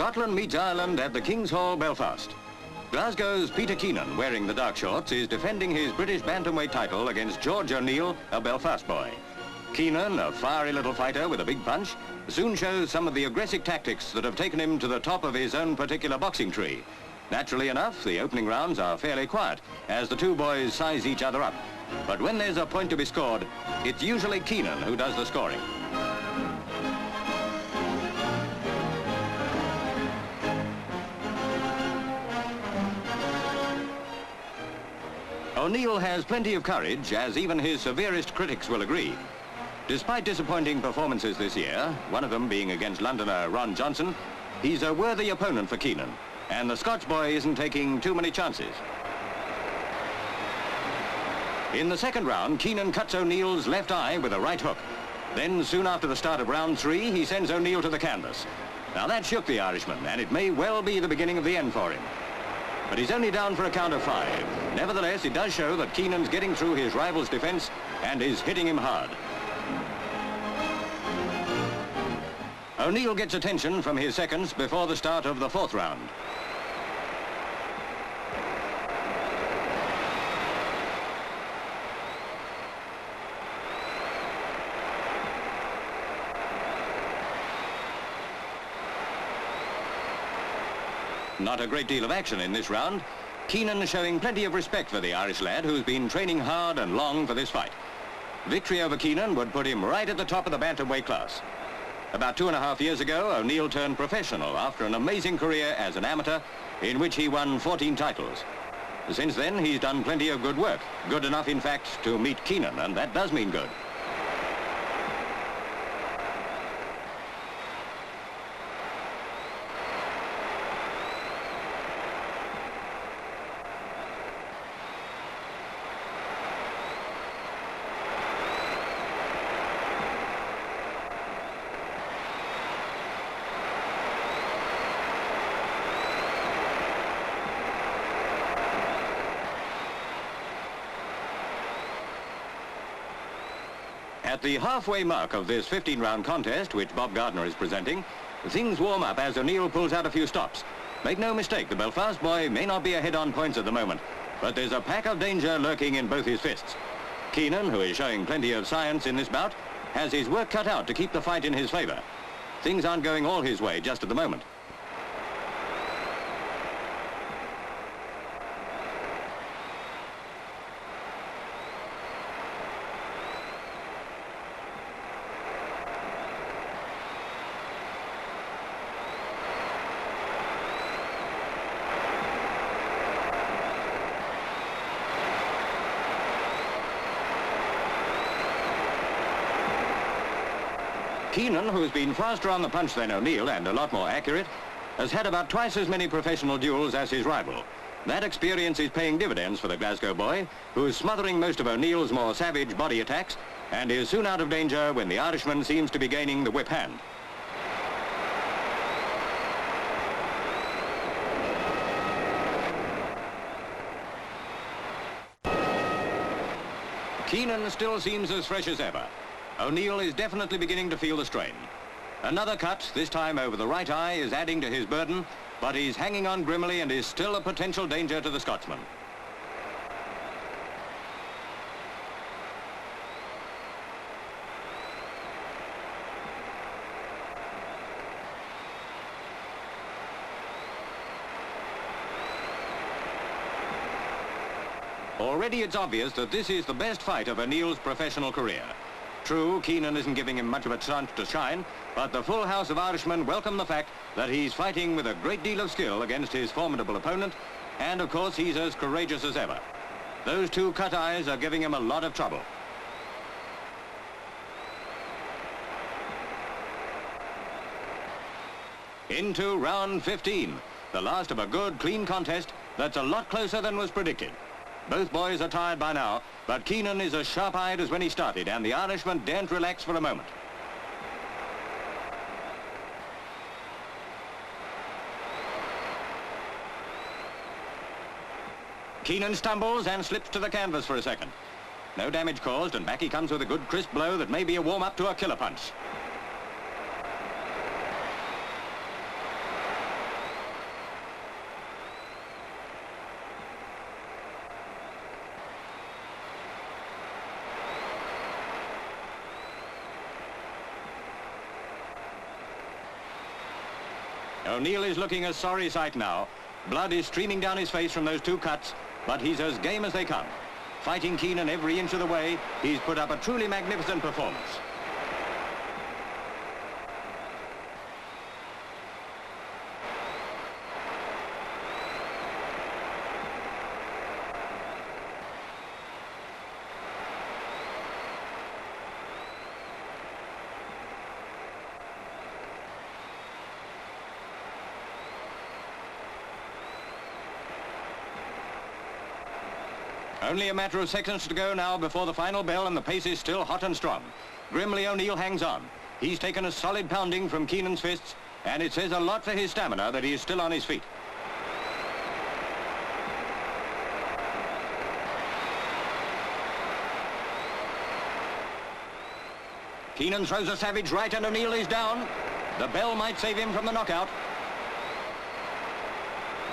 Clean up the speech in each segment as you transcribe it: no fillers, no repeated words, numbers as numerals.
Scotland meets Ireland at the King's Hall, Belfast. Glasgow's Peter Keenan, wearing the dark shorts, is defending his British bantamweight title against George O'Neill, a Belfast boy. Keenan, a fiery little fighter with a big punch, soon shows some of the aggressive tactics that have taken him to the top of his own particular boxing tree. Naturally enough, the opening rounds are fairly quiet as the two boys size each other up. But when there's a point to be scored, it's usually Keenan who does the scoring. O'Neill has plenty of courage, as even his severest critics will agree. Despite disappointing performances this year, one of them being against Londoner Ron Johnson, he's a worthy opponent for Keenan, and the Scotch boy isn't taking too many chances. In the second round, Keenan cuts O'Neill's left eye with a right hook. Then, soon after the start of round 3, he sends O'Neill to the canvas. Now that shook the Irishman, and it may well be the beginning of the end for him. But he's only down for a count of 5. Nevertheless, it does show that Keenan's getting through his rival's defense and is hitting him hard. O'Neill gets attention from his seconds before the start of the 4th round. Not a great deal of action in this round. Keenan showing plenty of respect for the Irish lad who's been training hard and long for this fight. Victory over Keenan would put him right at the top of the bantamweight class. About 2.5 years ago, O'Neill turned professional after an amazing career as an amateur in which he won 14 titles. Since then, he's done plenty of good work. Good enough, in fact, to meet Keenan, and that does mean good. At the halfway mark of this 15-round contest, which Bob Gardner is presenting, things warm up as O'Neill pulls out a few stops. Make no mistake, the Belfast boy may not be ahead on points at the moment, but there's a pack of danger lurking in both his fists. Keenan, who is showing plenty of science in this bout, has his work cut out to keep the fight in his favor. Things aren't going all his way just at the moment. Keenan, who's been faster on the punch than O'Neill and a lot more accurate, has had about twice as many professional duels as his rival. That experience is paying dividends for the Glasgow boy, who's smothering most of O'Neill's more savage body attacks and is soon out of danger when the Irishman seems to be gaining the whip hand. Keenan still seems as fresh as ever. O'Neill is definitely beginning to feel the strain. Another cut, this time over the right eye, is adding to his burden, but he's hanging on grimly and is still a potential danger to the Scotsman. Already it's obvious that this is the best fight of O'Neill's professional career. True, Keenan isn't giving him much of a chance to shine, but the full house of Irishmen welcome the fact that he's fighting with a great deal of skill against his formidable opponent, and of course he's as courageous as ever. Those two cut eyes are giving him a lot of trouble. Into round 15, the last of a good, clean contest that's a lot closer than was predicted. Both boys are tired by now, but Keenan is as sharp-eyed as when he started, and the Irishman daren't relax for a moment. Keenan stumbles and slips to the canvas for a second. No damage caused, and back he comes with a good crisp blow that may be a warm-up to a killer punch. O'Neill is looking a sorry sight now. Blood is streaming down his face from those 2 cuts, but he's as game as they come. Fighting Keenan every inch of the way, he's put up a truly magnificent performance. Only a matter of seconds to go now before the final bell, and the pace is still hot and strong. Grimly, O'Neill hangs on. He's taken a solid pounding from Keenan's fists, and it says a lot for his stamina that he is still on his feet. Keenan throws a savage right, and O'Neill is down. The bell might save him from the knockout.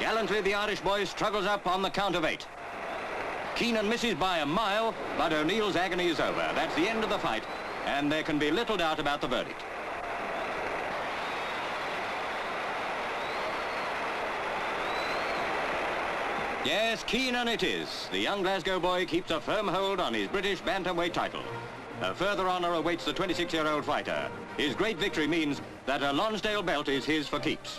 Gallantly, the Irish boy struggles up on the count of 8. Keenan misses by a mile, but O'Neill's agony is over. That's the end of the fight, and there can be little doubt about the verdict. Yes, Keenan it is. The young Glasgow boy keeps a firm hold on his British bantamweight title. A further honour awaits the 26-year-old fighter. His great victory means that a Lonsdale belt is his for keeps.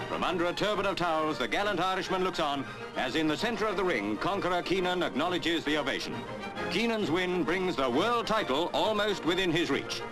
From under a turban of towels, the gallant Irishman looks on as in the centre of the ring, conqueror Keenan acknowledges the ovation. Keenan's win brings the world title almost within his reach.